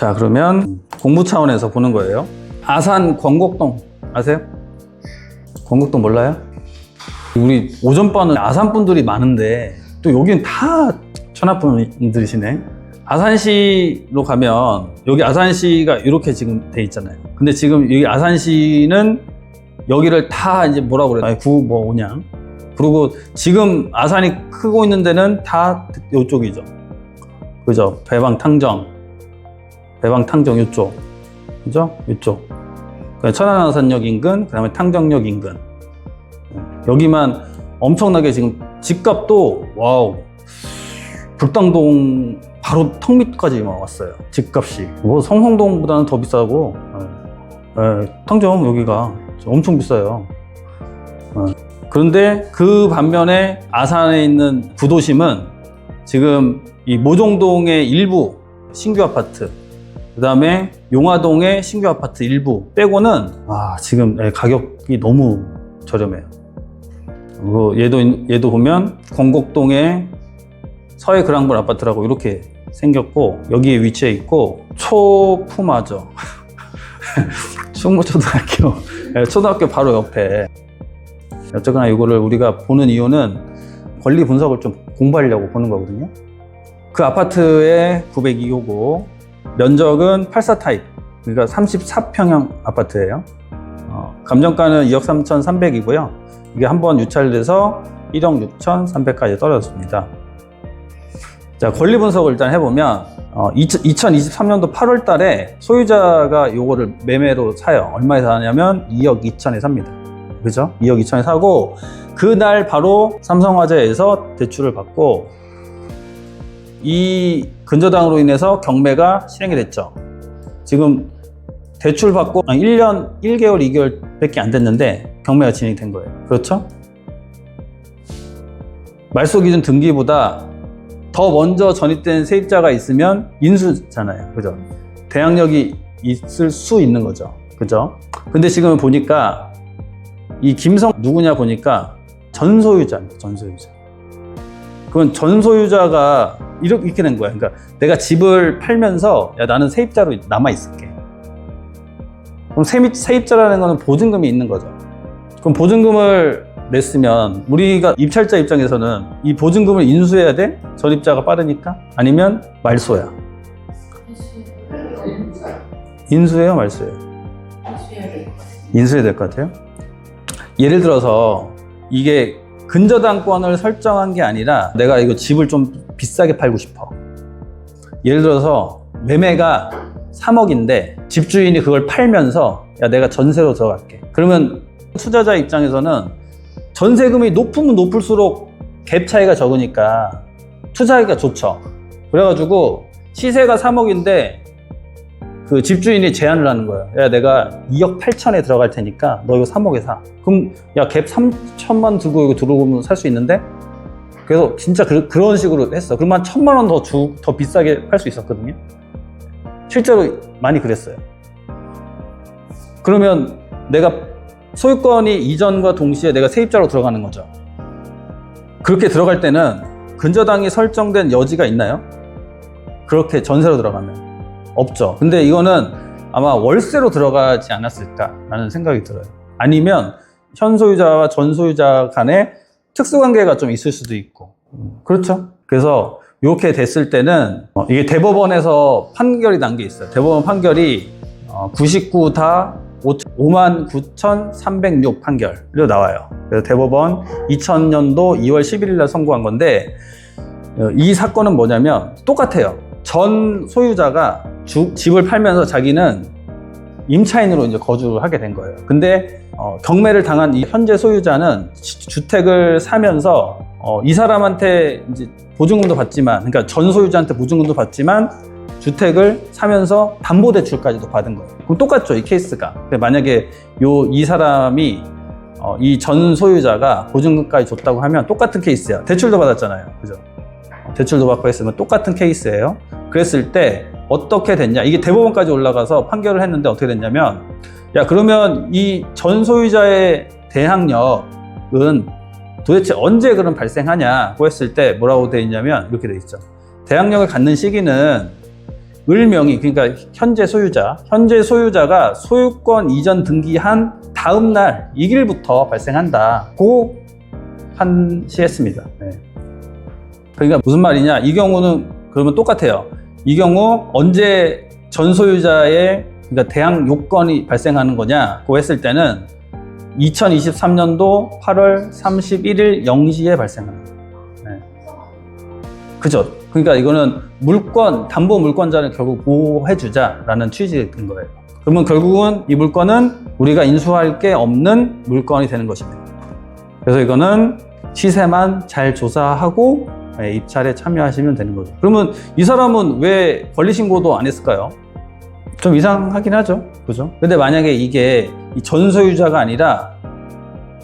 자, 그러면 공부 차원에서 보는 거예요. 아산 권곡동 아세요? 권곡동 몰라요? 우리 오전반은 아산 분들이 많은데 또 여기는 다 천안 분들이시네. 아산시로 가면 여기 아산시가 이렇게 지금 돼 있잖아요. 근데 지금 여기 아산시는 여기를 다 이제 뭐라고 그래요? 뭐 오냥. 그리고 지금 아산이 크고 있는 데는 다 이쪽이죠. 그죠? 배방탕정 이쪽. 그죠? 이쪽. 천안아산역 인근, 그 다음에 탕정역 인근. 여기만 엄청나게 지금 집값도 와우. 불당동 바로 턱 밑까지 왔어요. 집값이. 뭐 성성동보다는 더 비싸고. 탕정 여기가 엄청 비싸요. 그런데 그 반면에 아산에 있는 구도심은 지금 이 모종동의 일부 신규 아파트, 그 다음에 용화동의 신규 아파트 일부 빼고는 지금 가격이 너무 저렴해요. 그리고 얘도 보면 권곡동의 서해 그랑블 아파트라고 이렇게 생겼고 여기에 위치해 있고 초품화죠. 충무초등학교 초등학교 바로 옆에. 어쨌거나 이거를 우리가 보는 이유는 권리 분석을 좀 공부하려고 보는 거거든요. 그 아파트의 902호고 면적은 84 타입, 그러니까 34평형 아파트예요. 감정가는 2억 3,300이고요. 이게 한번 유찰돼서 1억 6,300까지 떨어졌습니다. 자, 권리 분석을 일단 해보면 2023년도 8월 달에 소유자가 요거를 매매로 사요. 얼마에 사냐면 2억 2천에 삽니다. 그죠? 2억 2천에 사고 그날 바로 삼성화재에서 대출을 받고 이 근저당으로 인해서 경매가 실행이 됐죠. 지금 대출 받고 1년 1개월 2개월 밖에 안 됐는데 경매가 진행이 된 거예요. 그렇죠? 말소기준 등기보다 더 먼저 전입된 세입자가 있으면 인수잖아요. 그죠? 대항력이 있을 수 있는 거죠. 그죠? 근데 지금 보니까 이 김성 누구냐 보니까 전소유자입니다. 전소유자. 그건 전소유자가 이렇게 된 거야. 그러니까 내가 집을 팔면서 야, 나는 세입자로 남아 있을게. 그럼 세입자라는 거는 보증금이 있는 거죠. 그럼 보증금을 냈으면 우리가 입찰자 입장에서는 이 보증금을 인수해야 돼? 전입자가 빠르니까? 아니면 말소야? 인수해요? 말소해요? 인수해야 될 것 같아요. 예를 들어서 이게 근저당권을 설정한 게 아니라 내가 이거 집을 좀 비싸게 팔고 싶어. 예를 들어서 매매가 3억인데 집주인이 그걸 팔면서 야, 내가 전세로 들어갈게. 그러면 투자자 입장에서는 전세금이 높으면 높을수록 갭 차이가 적으니까 투자하기가 좋죠. 그래가지고 시세가 3억인데 그 집주인이 제안을 하는 거예요. 야, 내가 2억 8천에 들어갈 테니까 너 이거 3억에 사. 그럼 야, 갭 3천만 들고 이거 들어오면 살 수 있는데? 그래서 진짜 그런 식으로 했어. 그러면 한 1,000만 원 더 비싸게 팔 수 있었거든요. 실제로 많이 그랬어요. 그러면 내가 소유권이 이전과 동시에 내가 세입자로 들어가는 거죠. 그렇게 들어갈 때는 근저당이 설정된 여지가 있나요? 그렇게 전세로 들어가면 없죠. 근데 이거는 아마 월세로 들어가지 않았을까라는 생각이 들어요. 아니면 현소유자와 전소유자 간에 특수관계가 좀 있을 수도 있고. 그렇죠? 그래서 이렇게 됐을 때는 이게 대법원에서 판결이 난 게 있어요. 대법원 판결이 99 다 59,306 판결로 나와요. 그래서 대법원 2000년도 2월 11일 날 선고한 건데 이 사건은 뭐냐면 똑같아요. 전 소유자가 집을 팔면서 자기는 임차인으로 이제 거주를 하게 된 거예요. 근데 경매를 당한 이 현재 소유자는 주택을 사면서 이 사람한테 이제 보증금도 받지만, 그러니까 전 소유자한테 보증금도 받지만 주택을 사면서 담보대출까지도 받은 거예요. 그럼 똑같죠, 이 케이스가. 만약에 이 사람이 이 전 소유자가 보증금까지 줬다고 하면 똑같은 케이스야. 대출도 받았잖아요, 그죠? 대출도 받고 했으면 똑같은 케이스예요. 그랬을 때 어떻게 됐냐, 이게 대법원까지 올라가서 판결을 했는데 어떻게 됐냐면, 야, 그러면 이 전 소유자의 대항력은 도대체 언제 그럼 발생하냐고 했을 때 뭐라고 돼 있냐면 이렇게 돼 있죠. 대항력을 갖는 시기는 을명의, 그러니까 현재 소유자가 소유권 이전 등기한 다음 날 이 일부터 발생한다. 고 판시했습니다. 네. 그러니까 무슨 말이냐? 이 경우는 그러면 똑같아요. 이 경우 언제 전 소유자의 그러니까 대항 요건이 발생하는 거냐고 했을 때는 2023년도 8월 31일 0시에 발생합니다. 네. 그죠? 그러니까 이거는 담보 물권자를 결국 보호해주자라는 취지인 거예요. 그러면 결국은 이 물건은 우리가 인수할 게 없는 물건이 되는 것입니다. 그래서 이거는 시세만 잘 조사하고 입찰에 참여하시면 되는 거죠. 그러면 이 사람은 왜 권리신고도 안 했을까요? 좀 이상하긴 하죠. 그죠? 근데 만약에 이게 이 전소유자가 아니라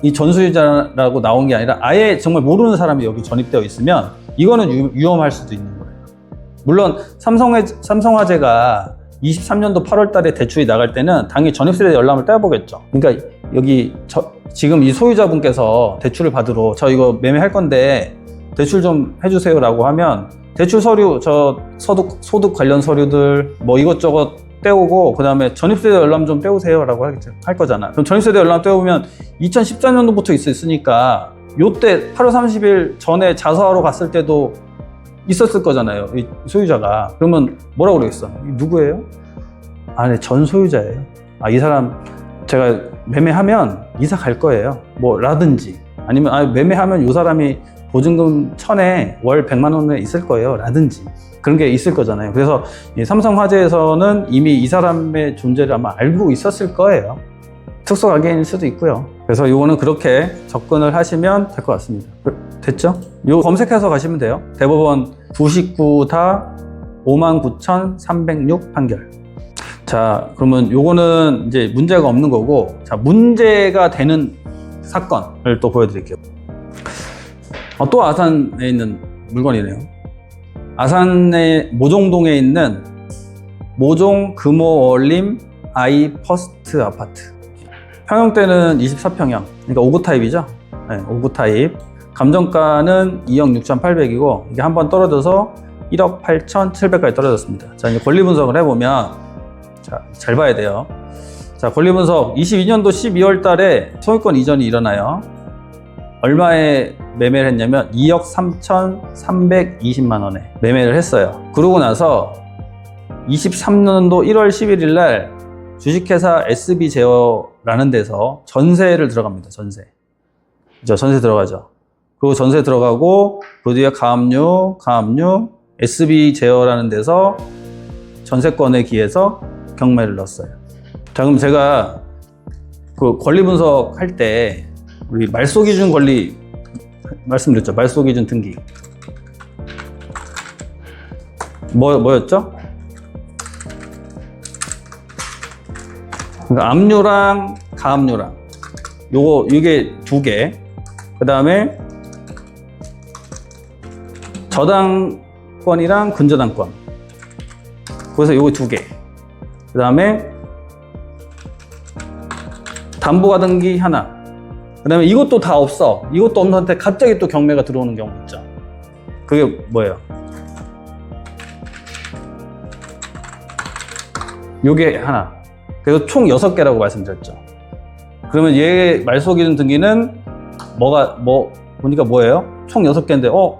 이 전소유자라고 나온 게 아니라 아예 정말 모르는 사람이 여기 전입되어 있으면 이거는 위험할 수도 있는 거예요. 물론 삼성화재가 23년도 8월 달에 대출이 나갈 때는 당연히 전입세대 열람을 떼어보겠죠. 그러니까 여기 지금 이 소유자분께서 대출을 받으러 저 이거 매매할 건데 대출 좀 해주세요 라고 하면 대출 서류, 소득 관련 서류들 뭐 이것저것 떼오고 그 다음에 전입세대 열람 좀 떼우세요 라고 할 거잖아. 그럼 전입세대 열람 떼우면 2014년도부터 있으니까 요때 8월 30일 전에 자서하러 갔을 때도 있었을 거잖아요. 이 소유자가. 그러면 뭐라고 그러겠어? 누구예요? 네, 전 소유자예요. 이 사람 제가 매매하면 이사 갈 거예요. 뭐 라든지 아니면 매매하면 이 사람이 보증금 1000에 월 100만 원에 있을 거예요. 라든지 그런 게 있을 거잖아요. 그래서 이 삼성화재에서는 이미 이 사람의 존재를 아마 알고 있었을 거예요. 특수가계인일 수도 있고요. 그래서 이거는 그렇게 접근을 하시면 될 것 같습니다. 됐죠? 이거 검색해서 가시면 돼요. 대법원 99다 59,306 판결. 자, 그러면 요거는 이제 문제가 없는 거고, 자, 문제가 되는 사건을 또 보여드릴게요. 또 아산에 있는 물건이네요. 아산의 모종동에 있는 모종 금호월림 아이 퍼스트 아파트. 평형대는 24평형, 그러니까 5구 타입이죠. 네, 5구 타입. 감정가는 2억 6,800이고 이게 한번 떨어져서 1억 8,700까지 떨어졌습니다. 자, 이제 권리 분석을 해보면, 자, 잘 봐야 돼요. 자, 권리 분석 22년도 12월 달에 소유권 이전이 일어나요. 얼마에 매매를 했냐면 2억 3,320만 원에 매매를 했어요. 그러고 나서 23년도 1월 11일 날 주식회사 SB 제어라는 데서 전세를 들어갑니다. 전세 들어가죠. 그리고 전세 들어가고 그 뒤에 가압류 SB 제어라는 데서 전세권에 기해서 경매를 넣었어요. 자, 그럼 제가 그 권리 분석할 때 우리 말소기준 권리 말씀드렸죠. 말소기준 등기 뭐였죠? 그러니까 압류랑 가압류랑 이게 두 개. 그 다음에 저당권이랑 근저당권. 그래서 요거 두 개. 그 다음에 담보가등기 하나. 그 다음에 이것도 다 없어. 이것도 없는 상태 갑자기 또 경매가 들어오는 경우 있죠. 그게 뭐예요? 요게 하나. 그래서 총 6개라고 말씀드렸죠. 그러면 얘 말소기준 등기는 보니까 뭐예요? 총 6개인데,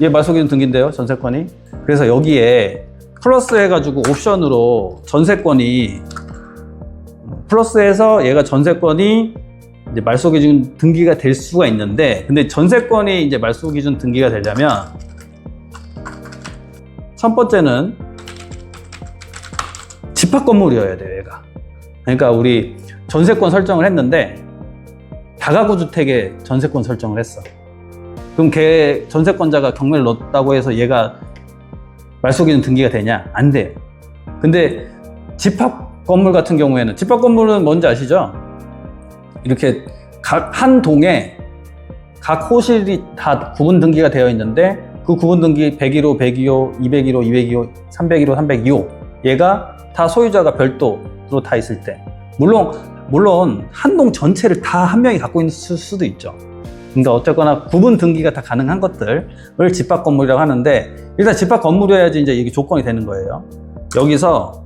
얘 말소기준 등기인데요, 전세권이. 그래서 여기에 플러스 해가지고 옵션으로 전세권이, 플러스해서 얘가 전세권이 이제 말소기준 등기가 될 수가 있는데, 근데 전세권이 이제 말소기준 등기가 되려면, 첫 번째는 집합건물이어야 돼요, 얘가. 그러니까 우리 전세권 설정을 했는데, 다가구 주택에 전세권 설정을 했어. 그럼 걔 전세권자가 경매를 넣었다고 해서 얘가 말소기준 등기가 되냐? 안 돼요. 근데 집합 건물 같은 경우에는, 집합 건물은 뭔지 아시죠? 이렇게 한 동에 각 호실이 다 구분 등기가 되어 있는데, 그 구분 등기 101호, 102호, 201호, 202호, 301호, 302호 얘가 다 소유자가 별도로 다 있을 때, 물론 한 동 전체를 다 한 명이 갖고 있을 수도 있죠. 그러니까 어쨌거나 구분 등기가 다 가능한 것들을 집합 건물이라고 하는데, 일단 집합 건물이어야지 이제 이게 조건이 되는 거예요. 여기서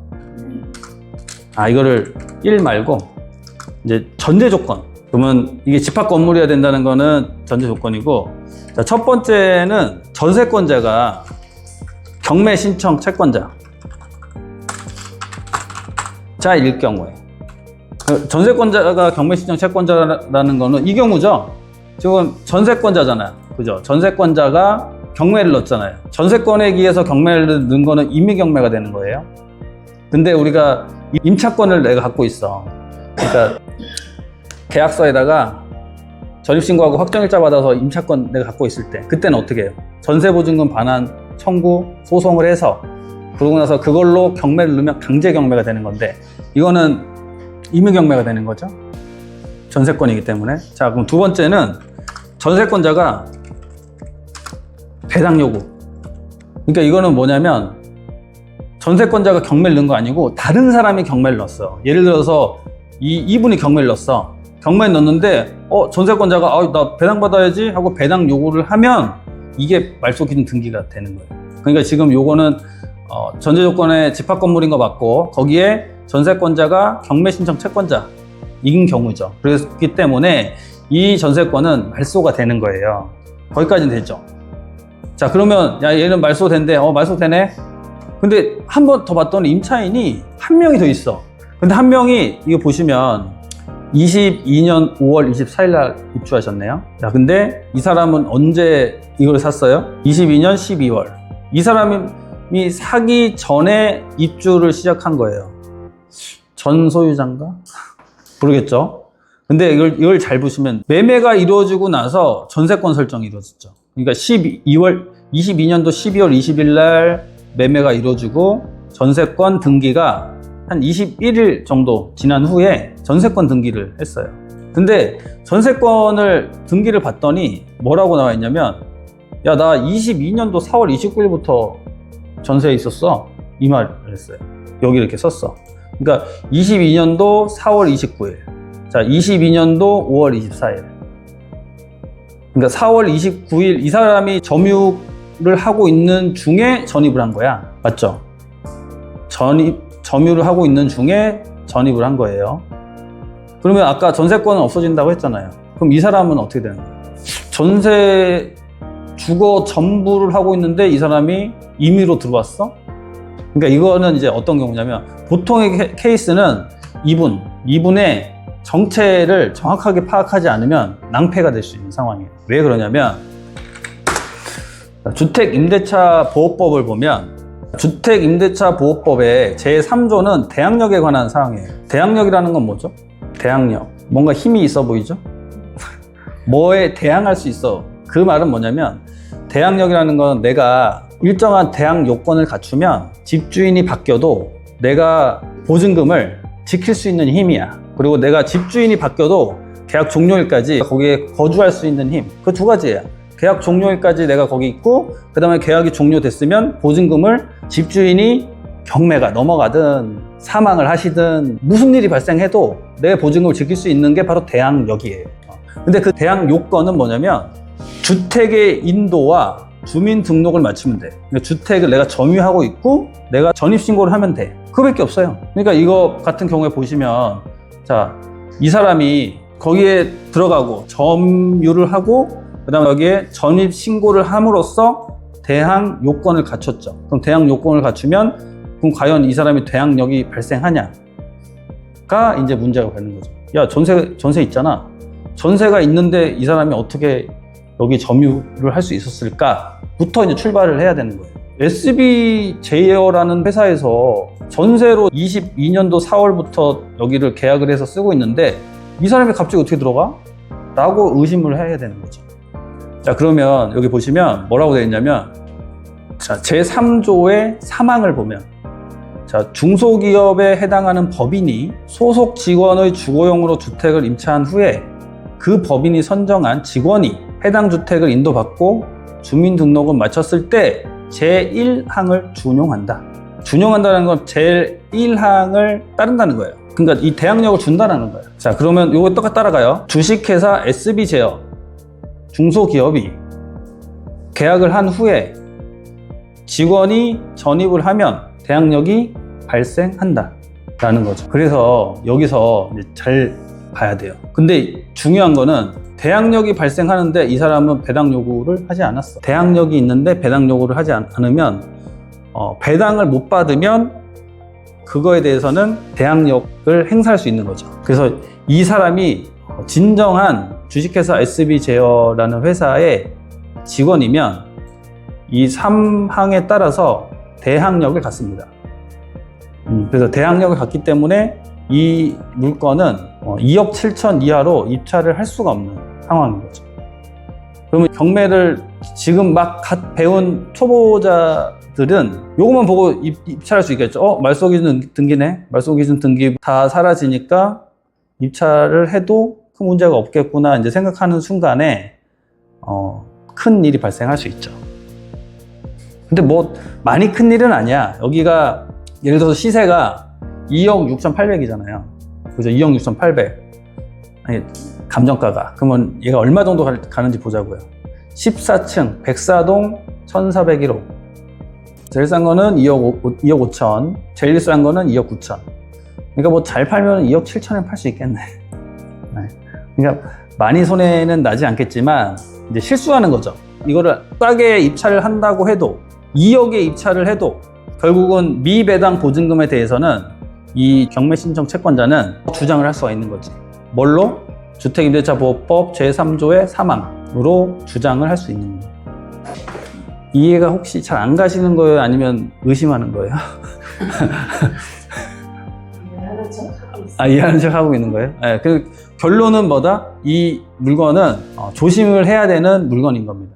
이거를 1 말고 이제 전제 조건. 그러면 이게 집합 건물이어야 된다는 거는 전제 조건이고, 자, 첫 번째는 전세권자가 경매 신청 채권자 자일 경우에, 전세권자가 경매 신청 채권자라는 거는 이 경우죠. 지금 전세권자잖아요. 그죠? 전세권자가 경매를 넣었잖아요. 전세권에 의해서 경매를 넣은 거는 임의경매가 되는 거예요. 근데 우리가 임차권을 내가 갖고 있어. 그러니까 계약서에다가 전입신고하고 확정일자 받아서 임차권 내가 갖고 있을 때, 그때는 어떻게 해요? 전세보증금 반환 청구 소송을 해서 그러고 나서 그걸로 경매를 넣으면 강제경매가 되는 건데, 이거는 임의경매가 되는 거죠. 전세권이기 때문에. 자, 그럼 두 번째는 전세권자가 배당 요구. 그러니까 이거는 뭐냐면 전세권자가 경매를 넣은 거 아니고 다른 사람이 경매를 넣었어. 예를 들어서 이분이 경매를 넣었어. 경매를 넣었는데 전세권자가 나 배당 받아야지 하고 배당 요구를 하면 이게 말소기준 등기가 되는 거예요. 그러니까 지금 요거는 전제 조건의 집합 건물인 거 맞고, 거기에 전세권자가 경매 신청 채권자인 경우죠. 그렇기 때문에 이 전세권은 말소가 되는 거예요. 거기까지는 되죠. 자, 그러면 얘는 말소된대. 말소되네. 근데 한 번 더 봤더니 임차인이 한 명이 더 있어. 근데 한 명이, 이거 보시면 22년 5월 24일 날 입주하셨네요. 자, 근데 이 사람은 언제 이걸 샀어요? 22년 12월. 이 사람이 사기 전에 입주를 시작한 거예요. 전 소유자인가? 모르겠죠. 근데 이걸 잘 보시면 매매가 이루어지고 나서 전세권 설정이 이루어졌죠. 그러니까 22년도 12월 20일 날 매매가 이루어지고 전세권 등기가 한 21일 정도 지난 후에 전세권 등기를 했어요. 근데 전세권을 등기를 봤더니 뭐라고 나와 있냐면, 야, 나 22년도 4월 29일부터 전세에 있었어. 이 말을 했어요. 여기 이렇게 썼어. 그러니까 22년도 4월 29일. 자, 22년도 5월 24일. 그러니까 4월 29일 이 사람이 점유를 하고 있는 중에 전입을 한 거야. 맞죠? 점유를 하고 있는 중에 전입을 한 거예요. 그러면 아까 전세권은 없어진다고 했잖아요. 그럼 이 사람은 어떻게 되는 거예요? 전세 주거 전부를 하고 있는데 이 사람이 임의로 들어왔어? 그러니까 이거는 이제 어떤 경우냐면, 보통의 케이스는 이분의 정체를 정확하게 파악하지 않으면 낭패가 될 수 있는 상황이에요. 왜 그러냐면, 주택임대차 보호법을 보면 주택임대차 보호법의 제3조는 대항력에 관한 사항이에요. 대항력이라는 건 뭐죠? 대항력. 뭔가 힘이 있어 보이죠? 뭐에 대항할 수 있어. 그 말은 뭐냐면, 대항력이라는 건 내가 일정한 대항 요건을 갖추면 집주인이 바뀌어도 내가 보증금을 지킬 수 있는 힘이야. 그리고 내가 집주인이 바뀌어도 계약 종료일까지 거기에 거주할 수 있는 힘. 그 두 가지예요. 계약 종료일까지 내가 거기 있고, 그 다음에 계약이 종료됐으면 보증금을 집주인이 경매가 넘어가든 사망을 하시든 무슨 일이 발생해도 내 보증금을 지킬 수 있는 게 바로 대항력이에요. 근데 그 대항 요건은 뭐냐면, 주택의 인도와 주민 등록을 맞추면 돼. 그러니까 주택을 내가 점유하고 있고 내가 전입신고를 하면 돼. 그거밖에 없어요. 그러니까 이거 같은 경우에 보시면, 자, 이 사람이 거기에 들어가고 점유를 하고 그 다음에 여기에 전입신고를 함으로써 대항 요건을 갖췄죠. 그럼 대항 요건을 갖추면, 그럼 과연 이 사람이 대항력이 발생하냐가 이제 문제가 되는 거죠. 야, 전세 있잖아. 전세가 있는데 이 사람이 어떻게 여기 점유를 할 수 있었을까부터 이제 출발을 해야 되는 거예요. SB제이어라는 회사에서 전세로 22년도 4월부터 여기를 계약을 해서 쓰고 있는데 이 사람이 갑자기 어떻게 들어가? 라고 의심을 해야 되는 거죠. 자, 그러면 여기 보시면 뭐라고 되어 있냐면, 자, 제3조의 3항을 보면, 자, 중소기업에 해당하는 법인이 소속 직원의 주거용으로 주택을 임차한 후에 그 법인이 선정한 직원이 해당 주택을 인도받고 주민등록을 마쳤을 때 제1항을 준용한다. 준용한다는 건 제1항을 따른다는 거예요. 그러니까 이 대항력을 준다는 거예요. 자, 그러면 이거 똑같이 따라가요. 주식회사 SB제어 중소기업이 계약을 한 후에 직원이 전입을 하면 대항력이 발생한다 라는 거죠. 그래서 여기서 이제 잘 봐야 돼요. 근데 중요한 거는 대항력이 발생하는데 이 사람은 배당 요구를 하지 않았어. 대항력이 있는데 배당 요구를 하지 않으면 배당을 못 받으면 그거에 대해서는 대항력을 행사할 수 있는 거죠. 그래서 이 사람이 진정한 주식회사 SB제어라는 회사의 직원이면 이 3항에 따라서 대항력을 갖습니다. 그래서 대항력을 갖기 때문에 이 물건은 2억 7천 이하로 입찰을 할 수가 없는 상황인 거죠. 그러면 경매를 지금 막 갓 배운 초보자들은 요것만 보고 입찰할 수 있겠죠. 말소기준 등기네. 말소기준 등기 다 사라지니까 입찰을 해도 큰 문제가 없겠구나 이제 생각하는 순간에 큰 일이 발생할 수 있죠. 근데 뭐 많이 큰 일은 아니야. 여기가 예를 들어서 시세가 2억 6,800이잖아요. 그죠? 2억 6,800. 아니, 감정가가. 그러면 얘가 얼마 정도 가는지 보자고요. 14층, 백사동 1,401호. 제일 싼 거는 2억 5천. 제일 싼 거는 2억 9천. 그러니까 뭐 잘 팔면 2억 7천에 팔 수 있겠네. 네. 그러니까 많이 손해는 나지 않겠지만 이제 실수하는 거죠. 이거를 싸게 입찰을 한다고 해도 2억에 입찰을 해도 결국은 미배당 보증금에 대해서는 이 경매 신청 채권자는 주장을 할 수가 있는 거지. 뭘로? 주택임대차보호법 제3조의 3항으로 주장을 할 수 있는 거예요. 이해가 혹시 잘 안 가시는 거예요? 아니면 의심하는 거예요? 이해하는 척 하고 있는 거예요? 네, 그 결론은 뭐다? 이 물건은 조심을 해야 되는 물건인 겁니다.